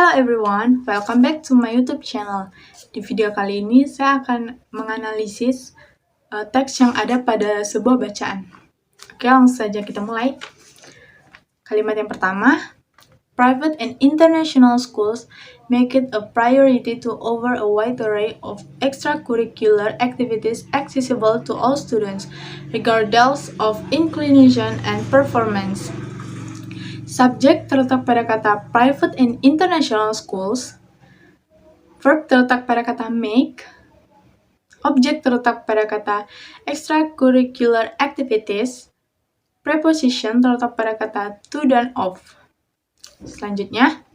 Hello everyone, welcome back to my YouTube channel. Di video kali ini saya akan menganalisis teks yang ada pada sebuah bacaan. Oke, langsung saja kita mulai. Kalimat yang pertama, private and international schools make it a priority to offer a wide array of extracurricular activities accessible to all students, regardless of inclination and performance. Subjek terletak pada kata private and international schools. Verb terletak pada kata make. Objek terletak pada kata extracurricular activities. Preposition terletak pada kata to dan of. Selanjutnya,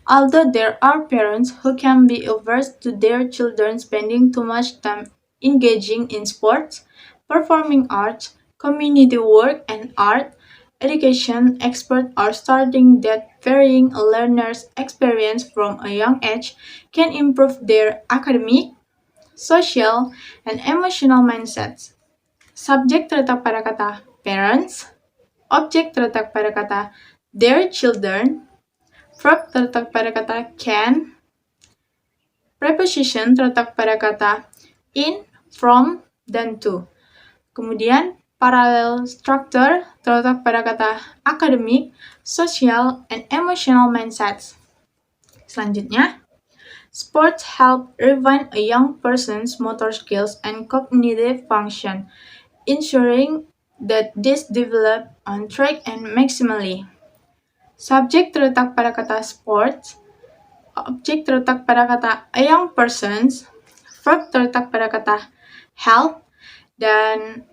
although there are parents who can be averse to their children spending too much time engaging in sports, performing arts, community work, and art, education experts are starting that varying a learner's experience from a young age can improve their academic, social, and emotional mindsets. Subjek terletak pada kata parents, objek terletak pada kata their children, verb terletak pada kata can, preposition terletak pada kata in, from, dan to. Kemudian, parallel structure terletak pada kata academic, social, and emotional mindsets. Selanjutnya, sports help refine a young person's motor skills and cognitive function, ensuring that this develop on track and maximally. Subjek terletak pada kata sports, objek terletak pada kata a young person's, verb terletak pada kata help, dan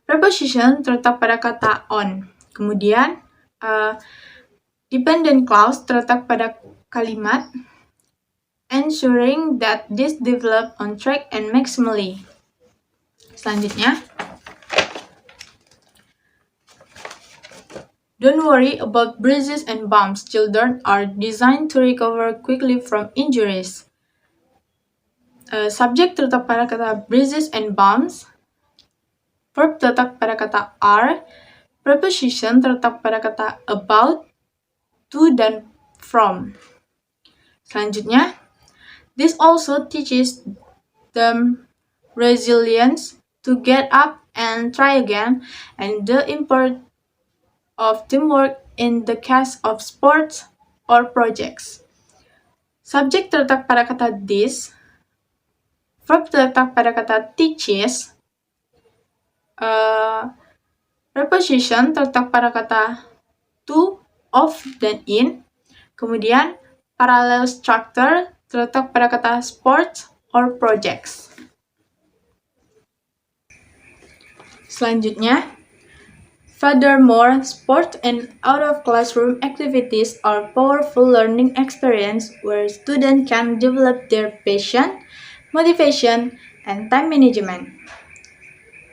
preposition terletak pada kata on. Kemudian, dependent clause terletak pada kalimat ensuring that this develop on track and maximally. Selanjutnya, don't worry about bruises and bumps. Children are designed to recover quickly from injuries. Subjek terletak pada kata bruises and bumps. Verb terletak pada kata are. Preposition terletak pada kata about, to, dan from. Selanjutnya, this also teaches them resilience to get up and try again, and the importance of teamwork in the case of sports or projects. Subjek terletak pada kata this. Verb terletak pada kata teaches. Preposition terletak pada kata to, of, dan in. Kemudian, parallel structure terletak pada kata sports or projects. Selanjutnya, furthermore, sport and out-of-classroom activities are powerful learning experience where students can develop their passion, motivation, and time management.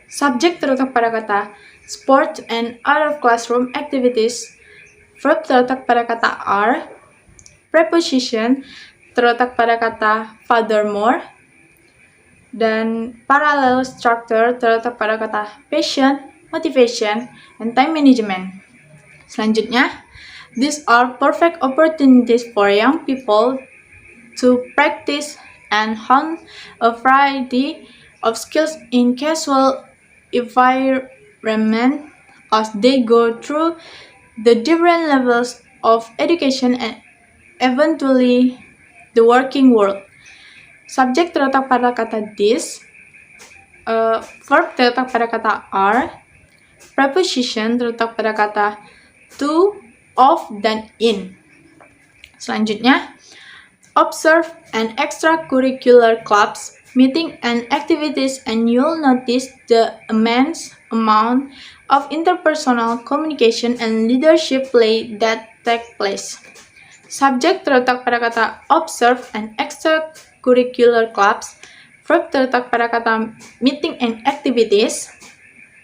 Subjek terletak pada kata sport and out-of-classroom activities. Verb terletak pada kata are. Preposition terletak pada kata furthermore. Dan parallel structure terletak pada kata passion, motivation, and time management. Selanjutnya, these are perfect opportunities for young people to practice and hone a variety of skills in casual environment as they go through the different levels of education and eventually the working world. Subjek terletak pada kata this, verb terletak pada kata are, preposition terletak pada kata to, of, dan in. Selanjutnya, observe an extracurricular clubs, meeting and activities, and you'll notice the immense amount of interpersonal communication and leadership play that take place. Subjek terletak pada kata observe and extracurricular clubs, verb terletak pada kata meeting and activities,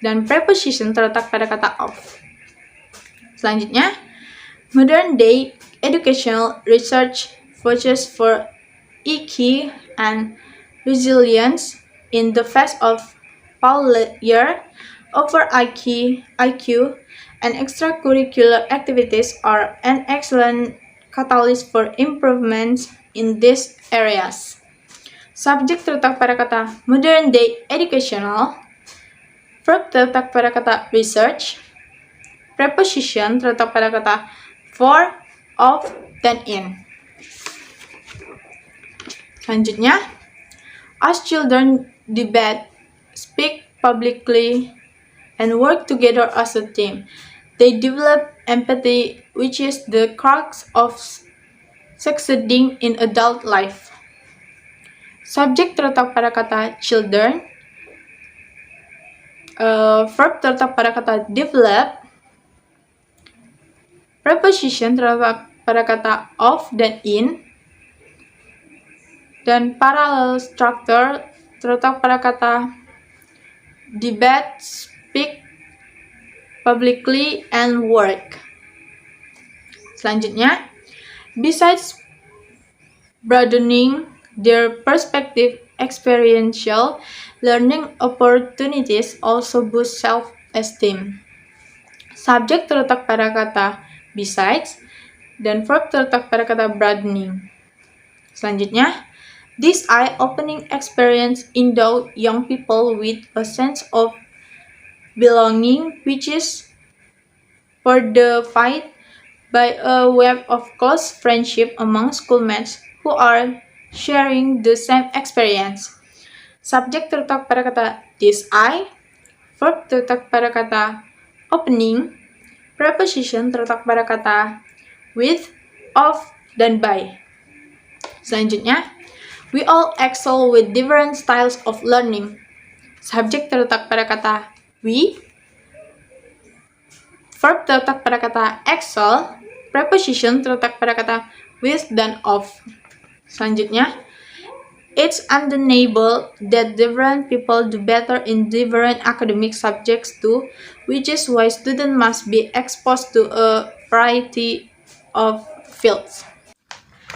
dan preposition terletak pada kata of. Selanjutnya, modern day educational research vouches for EQ and resilience in the face of failure. Over IQ and extracurricular activities are an excellent catalyst for improvements in these areas. Subjek terletak pada kata modern day educational. Verb terletak pada kata research. Preposition terletak pada kata for, of, dan in. Selanjutnya, as children debate, speak publicly, and work together as a team, they develop empathy, which is the crux of succeeding in adult life. Subjek terletak pada kata children. Verb terletak pada kata develop. Preposition terletak pada kata of dan in. Dan parallel structure terletak pada kata debate, speak publicly, and work. Selanjutnya, besides broadening their perspective, experiential learning opportunities also boost self-esteem. Subjek terletak pada kata besides, dan verb terletak pada kata broadening. Selanjutnya, this eye-opening experience endow young people with a sense of belonging, which is fortified by a web of close friendship among schoolmates who are sharing the same experience. Subjek terletak pada kata this eye, verb terletak pada kata opening, preposition terletak pada kata with, of, dan by. Selanjutnya, we all excel with different styles of learning. Subjek terletak pada kata we, verb terletak pada kata excel, preposition terletak pada kata with dan of. Selanjutnya, it's undeniable that different people do better in different academic subjects too, which is why students must be exposed to a variety of fields.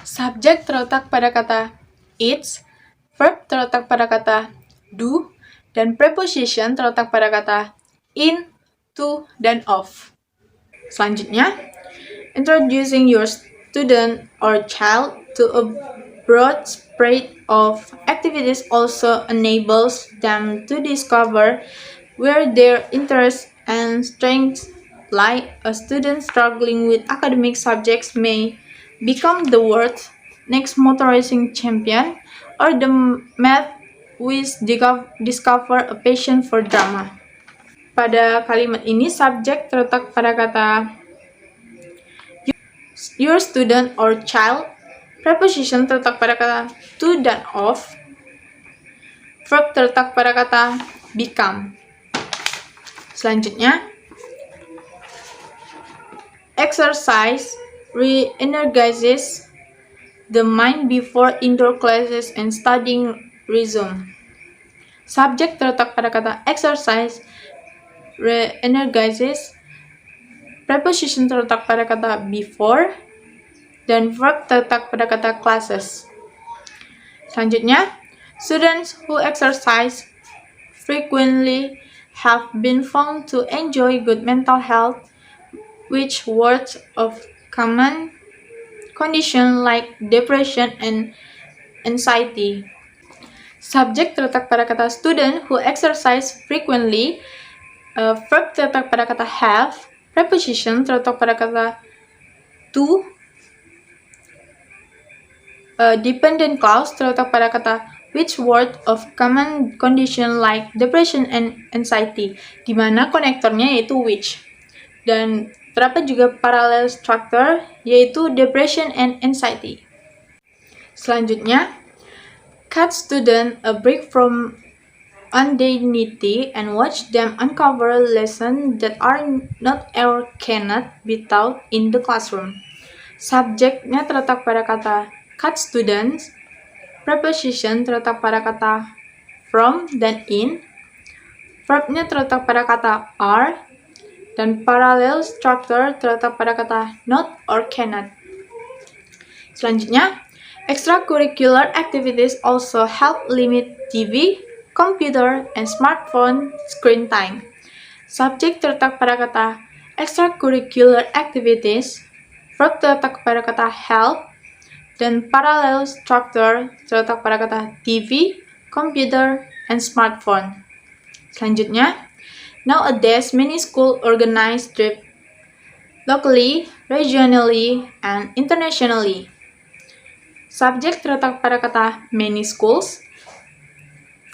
Subjek terletak pada kata it's, verb terletak pada kata do, dan preposition terletak pada kata in, to, dan of. Selanjutnya, introducing your student or child to a broad spread of activities also enables them to discover where their interests and strengths lie. A student struggling with academic subjects may become the world's next motor racing champion, or the math which discover a passion for drama. Pada kalimat ini, subjek terletak pada kata your student or child. Preposition terletak pada kata to dan of. Verb terletak pada kata become. Selanjutnya, exercise re-energizes the mind before indoor classes and studying resume. Subjek terletak pada kata exercise re-energizes. Preposition terletak pada kata before, dan verb terletak pada kata classes. Selanjutnya, students who exercise frequently have been found to enjoy good mental health, which words of common condition like depression and anxiety. Subjek terletak pada kata student who exercise frequently. Verb terletak pada kata have. Preposition terletak pada kata to. Dependent clause terletak pada kata which word of common condition like depression and anxiety, di mana konektornya yaitu which. Dan terdapat juga parallel structure yaitu depression and anxiety. Selanjutnya, cut student a break from mundanity and watch them uncover lessons that are not or cannot be taught in the classroom. Subjeknya terletak pada kata cut students. Preposition terletak pada kata from dan in. Verbnya terletak pada kata are. Dan parallel structure terletak pada kata not or cannot. Selanjutnya, extracurricular activities also help limit TV, computer, and smartphone screen time. Subjek terletak pada kata extracurricular activities. Verb terletak pada kata help. Dan parallel structure terletak pada kata TV, computer, and smartphone. Selanjutnya, nowadays many schools organize trips locally, regionally, and internationally. Subjek terletak pada kata many schools.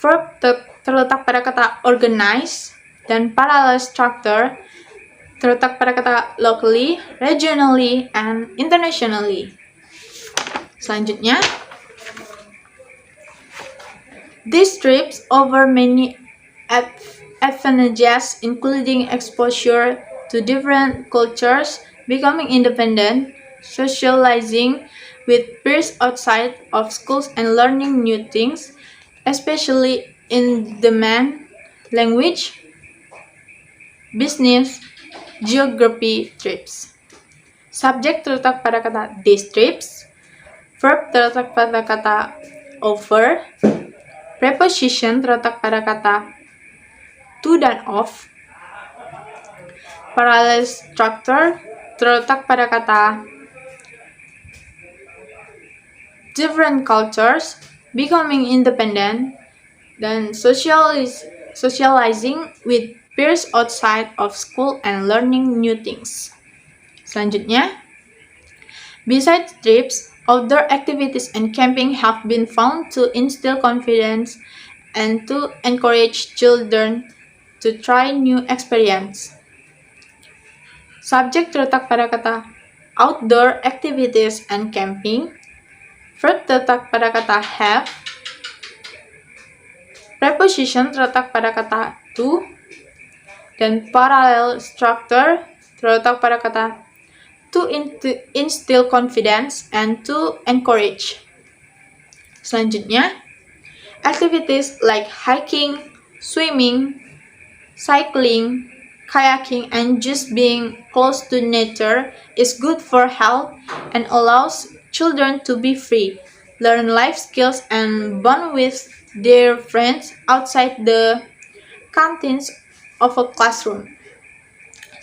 Verb terletak pada kata organize. Dan parallel structure terletak pada kata locally, regionally, and internationally. Selanjutnya, these trips offer many advantages including exposure to different cultures, becoming independent, socializing with peers outside of schools, and learning new things, especially in demand, language, business, geography trips. Subjek terletak pada kata these trips. Verb terletak pada kata over. Preposition terletak pada kata to dan of. Parallel structure terletak pada kata different cultures, becoming independent, dan socializing with peers outside of school and learning new things. Selanjutnya, besides trips, outdoor activities and camping have been found to instill confidence and to encourage children to try new experience. Subjek terletak pada kata outdoor activities and camping. Verb terletak pada kata have. Preposition terletak pada kata to. Dan parallel structure terletak pada kata to instill confidence and to encourage. Selanjutnya, activities like hiking, swimming, cycling, kayaking, and just being close to nature is good for health and allows children to be free, learn life skills, and bond with their friends outside the confines of a classroom.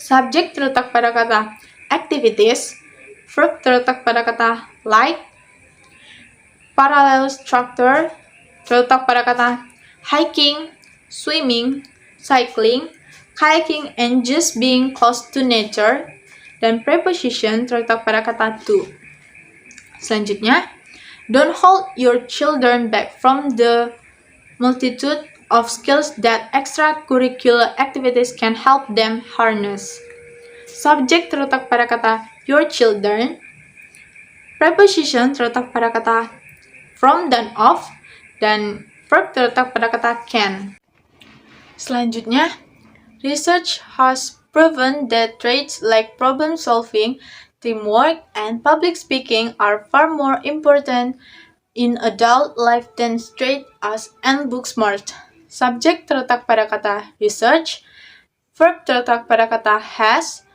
Subjek terletak pada kata activities. Verb terletak pada kata like. Parallel structure terletak pada kata hiking, swimming, cycling, kayaking, and just being close to nature. Dan preposition terletak pada kata to. Selanjutnya, don't hold your children back from the multitude of skills that extracurricular activities can help them harness. Subjek terletak pada kata your children. Preposition terletak pada kata from dan of. Dan verb terletak pada kata can. Selanjutnya, research has proven that traits like problem solving, teamwork, and public speaking are far more important in adult life than traits as and book smart. Subjek terletak pada kata research. Verb terletak pada kata has.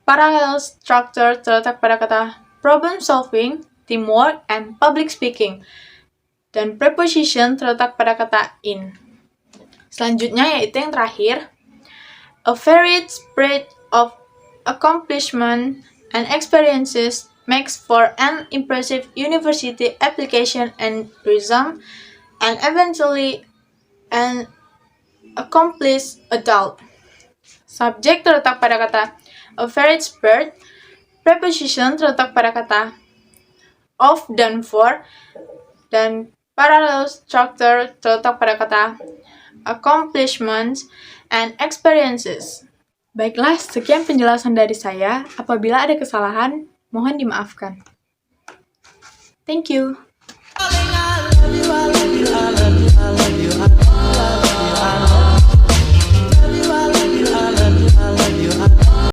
Parallel structure terletak pada kata problem solving, teamwork, and public speaking. Dan preposition terletak pada kata in. Selanjutnya yaitu yang terakhir. A varied spread of accomplishment and experiences makes for an impressive university application and resume, and eventually an accomplished adult. Subjek terletak pada kata a varied spread. Preposition terletak pada kata of dan for. Dan parallel structure terletak pada kata accomplishments and experiences. Baiklah, sekian penjelasan dari saya. Apabila ada kesalahan, mohon dimaafkan. Thank you.